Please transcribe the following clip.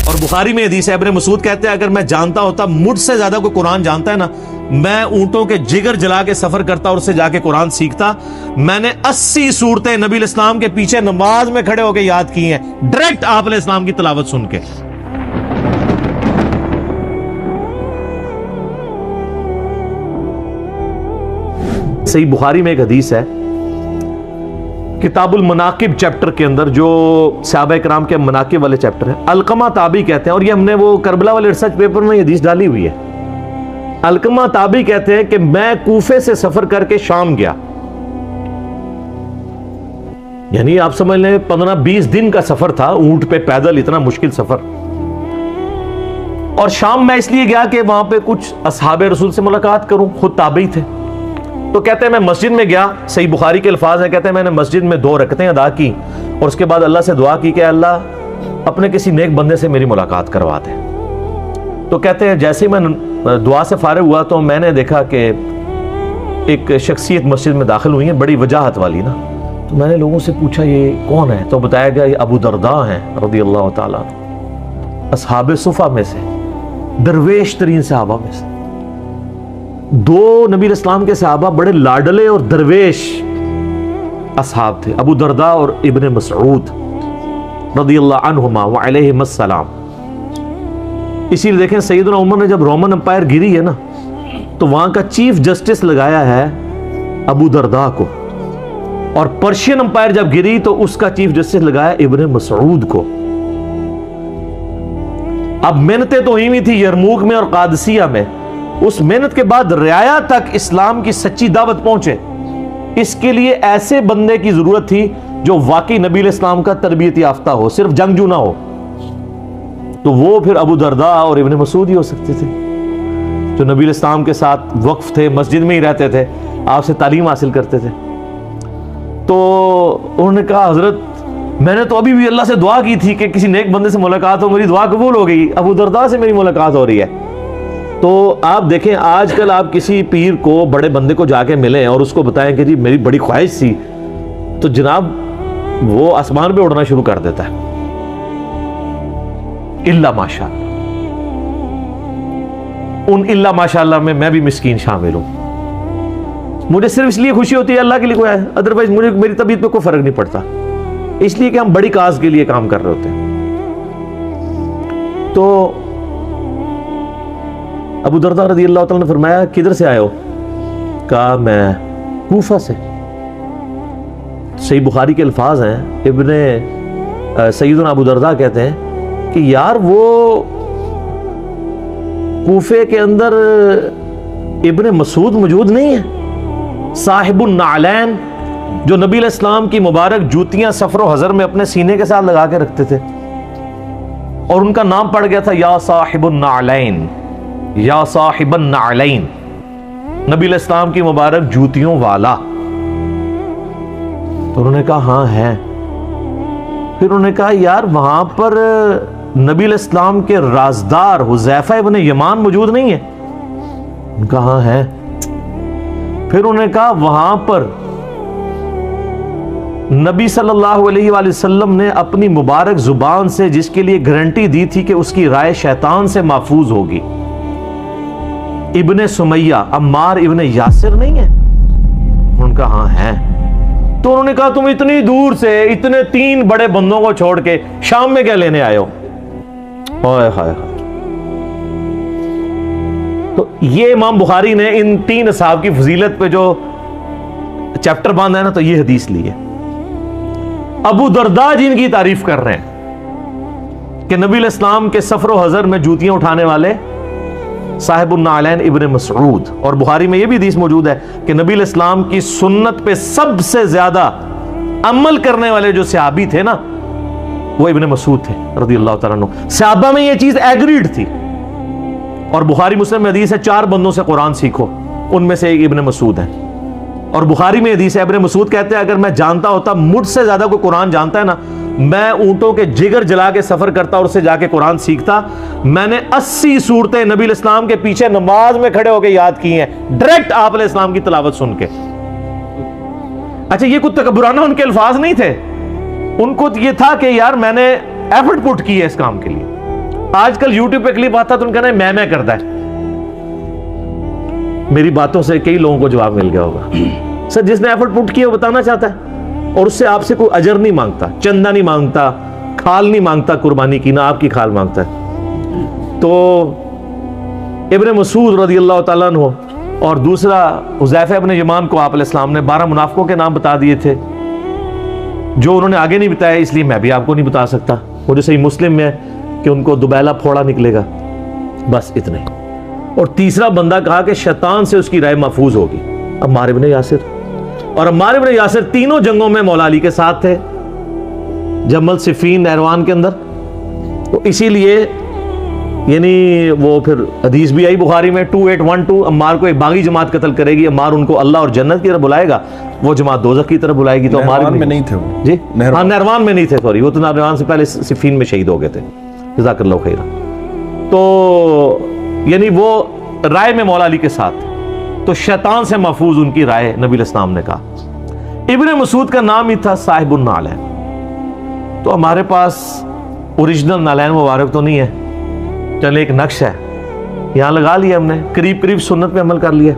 اور بخاری میں حدیث ہے، ابن مسعود کہتے ہیں اگر میں جانتا ہوتا مجھ سے زیادہ کوئی قرآن جانتا ہے نا، میں اونٹوں کے جگر جلا کے سفر کرتا اور اس سے جا کے قرآن سیکھتا۔ میں نے 80 صورتیں نبی علیہ السلام کے پیچھے نماز میں کھڑے ہو کے یاد کی ہیں، ڈائریکٹ آپ علیہ السلام کی تلاوت سن کے۔ صحیح بخاری میں ایک حدیث ہے، کتاب المناقب چیپٹر کے اندر، جو صحابہ کرام کے مناقب والے چیپٹر ہیں، علقمہ تابعی کہتے ہیں، اور یہ ہم نے وہ کربلا والے ریسرچ پیپر میں یہ حدیث ڈالی ہوئی ہے۔ علقمہ تابعی کہتے ہیں کہ میں کوفے سے سفر کر کے شام گیا، یعنی آپ سمجھ لیں 15-20 دن کا سفر تھا، اونٹ پہ پیدل، اتنا مشکل سفر۔ اور شام میں اس لیے گیا کہ وہاں پہ کچھ اصحاب رسول سے ملاقات کروں، خود تابعی تھے۔ تو کہتے ہیں میں مسجد میں گیا، صحیح بخاری کے الفاظ ہیں، کہتے ہیں میں نے مسجد میں 2 رکعتیں ادا کی اور اس کے بعد اللہ سے دعا کی کہ اللہ اپنے کسی نیک بندے سے میری ملاقات کروا دے۔ تو کہتے ہیں جیسے ہی میں دعا سے فارغ ہوا تو میں نے دیکھا کہ ایک شخصیت مسجد میں داخل ہوئی ہے، بڑی وجاہت والی نا۔ تو میں نے لوگوں سے پوچھا یہ کون ہے؟ تو بتایا گیا یہ ابو درداء ہیں رضی اللہ تعالیٰ عنہ، اصحاب صفہ میں سے، درویش ترین صحابہ میں سے۔ 2 نبی علیہ السلام کے صحابہ بڑے لاڈلے اور درویش اصحاب تھے، ابو درداء اور ابن مسعود رضی اللہ عنہما وعلیہم السلام۔ اسی لیے دیکھیں سیدنا عمر نے جب رومن امپائر گری ہے نا، تو وہاں کا چیف جسٹس لگایا ہے ابو درداء کو، اور پرشین امپائر جب گری تو اس کا چیف جسٹس لگایا ابن مسعود کو۔ اب محنتیں تو ہوئی تھی یرموک میں اور قادسیہ میں، اس محنت کے بعد رعایا تک اسلام کی سچی دعوت پہنچے، اس کے لیے ایسے بندے کی ضرورت تھی جو واقعی نبی علیہ السلام کا تربیت یافتہ ہو، صرف جنگجو نہ ہو۔ تو وہ پھر ابو درداء اور ابن مسعود ہی ہو سکتے تھے، جو نبی علیہ السلام کے ساتھ وقف تھے، مسجد میں ہی رہتے تھے، آپ سے تعلیم حاصل کرتے تھے۔ تو انہوں نے کہا حضرت میں نے تو ابھی بھی اللہ سے دعا کی تھی کہ کسی نیک بندے سے ملاقات ہو، میری دعا قبول ہو گئی، ابو درداء سے میری ملاقات ہو رہی ہے۔ تو آپ دیکھیں آج کل آپ کسی پیر کو، بڑے بندے کو جا کے ملیں اور اس کو بتائیں کہ جی میری بڑی خواہش تھی، تو جناب وہ آسمان پہ اڑنا شروع کر دیتا ہے، الا ماشاء اللہ۔ ان الا ماشاء اللہ میں میں بھی مسکین شامل ہوں۔ مجھے صرف اس لیے خوشی ہوتی ہے اللہ کے لیے کوئی ہے، ادروائز مجھے میری طبیعت پہ کوئی فرق نہیں پڑتا، اس لیے کہ ہم بڑی کاز کے لیے کام کر رہے ہوتے ہیں۔ تو ابو درداء رضی اللہ تعالیٰ نے فرمایا کدھر سے آئے ہو؟ کہا میں کوفہ سے۔ صحیح بخاری کے الفاظ ہیں، سیدنا ابو درداء کہتے ہیں کہ یار وہ کوفے کے اندر ابن مسعود موجود نہیں ہے، صاحب النعلین، جو نبی علیہ السلام کی مبارک جوتیاں سفر و حضر میں اپنے سینے کے ساتھ لگا کے رکھتے تھے، اور ان کا نام پڑ گیا تھا یا صاحب النعلین، یا صاحب النعلین، نبی علیہ السلام کی مبارک جوتیوں والا۔ تو انہوں نے کہا ہاں ہے۔ پھر انہوں نے کہا یار وہاں پر نبی علیہ السلام کے رازدار حذیفہ ابن یمان موجود نہیں ہے؟ ان کا ہاں ہے۔ پھر انہوں نے کہا وہاں پر نبی صلی اللہ علیہ وآلہ وسلم نے اپنی مبارک زبان سے جس کے لیے گارنٹی دی تھی کہ اس کی رائے شیطان سے محفوظ ہوگی، ابن سمیہ، عمار ابن یاسر نہیں ہے؟ ان کا ہاں ہے۔ تو انہوں نے کہا تم اتنی دور سے اتنے 3 بڑے بندوں کو چھوڑ کے شام میں کیا لینے آئے ہو؟ ہائے ہائے۔ تو یہ امام بخاری نے ان 3 اصحاب کی فضیلت پہ جو چیپٹر باندھا ہے نا، تو یہ حدیث لی ہے۔ ابو درداء جن کی تعریف کر رہے ہیں کہ نبی علیہ السلام کے سفر و حضر میں جوتیاں اٹھانے والے صاحب النعلین ابن مسعود، اور بخاری میں یہ بھی حدیث موجود ہے کہ نبی علیہ السلام کی سنت پہ سب سے زیادہ عمل کرنے والے جو صحابی تھے نا، وہ ابن مسعود تھے رضی اللہ تعالیٰ عنہ۔ صحابہ میں یہ چیز ایگریڈ تھی، اور بخاری مسلم میں حدیث ہے 4 بندوں سے قرآن سیکھو، ان میں سے ایک ابن مسعود ہے۔ اور بخاری میں حدیث ہے، ابن مسعود کہتے ہیں اگر میں جانتا ہوتا مجھ سے زیادہ کوئی قرآن جانتا ہے نا، میں اونٹوں کے جگر جلا کے سفر کرتا اور اس سے جا کے قرآن سیکھتا۔ میں نے 80 صورتیں نبی علیہ السلام کے پیچھے نماز میں کھڑے ہو کے یاد کی ہیں، ڈائریکٹ آپ علیہ السلام کی تلاوت سن کے۔ اچھا یہ کچھ تکبرانہ ان کے الفاظ نہیں تھے، ان کو یہ تھا کہ یار میں نے ایفرٹ پٹ کی ہے اس کام کے لیے۔ آج کل یوٹیوب پہ کلپ آتا تو ان کا نا میں کرتا ہے. میری باتوں سے کئی لوگوں کو جواب مل گیا ہوگا. سر جس نے ایفرٹ پٹ کیا وہ بتانا چاہتا ہے اور اس سے آپ سے کوئی اجر نہیں مانگتا, چندہ نہیں مانگتا, کھال نہیں مانگتا قربانی کی, نہ آپ کی کھال مانگتا ہے. تو ابن مسعود رضی اللہ تعالیٰ عنہ اور دوسرا حذیفہ ابن یمان کو آپ علیہ السلام نے 12 منافقوں کے نام بتا دیے تھے جو انہوں نے آگے نہیں بتایا, اس لیے میں بھی آپ کو نہیں بتا سکتا. وہ جو صحیح مسلم میں ہے کہ ان کو دوبیلا پھوڑا نکلے گا, بس اتنے. اور تیسرا بندہ کہا کہ شیطان سے اس کی رائے محفوظ ہوگی, عمار ابن یاسر. اور عمار ابن یاسر تینوں جنگوں میں مولا علی کے ساتھ تھے, جمل, صفین, نہروان کے اندر. تو اسی لیے یعنی وہ پھر حدیث بھی آئی بخاری میں 2812, عمار کو ایک باغی جماعت قتل کرے گی, عمار ان کو اللہ اور جنت کی طرف بلائے گا, وہ جماعت دوزخ کی طرف بلائے گی. تو عمار میں نہیں تھے وہ, جی ہاں نہروان میں نہیں تھے, سوری, وہ تو نہروان سے پہلے صفین میں شہید ہو گئے تھے, جزاک اللہ خیرہ. تو یعنی وہ رائے میں مولا علی کے ساتھ, تو شیطان سے محفوظ ان کی رائے, نبی علیہ السلام نے کہا. ابن مسعود کا نام ہی تھا صاحب النعلین. تو ہمارے پاس اوریجنل نالین مبارک تو نہیں ہے, چلے ایک نقش ہے یہاں لگا لیا ہم نے, قریب قریب سنت پہ عمل کر لیا.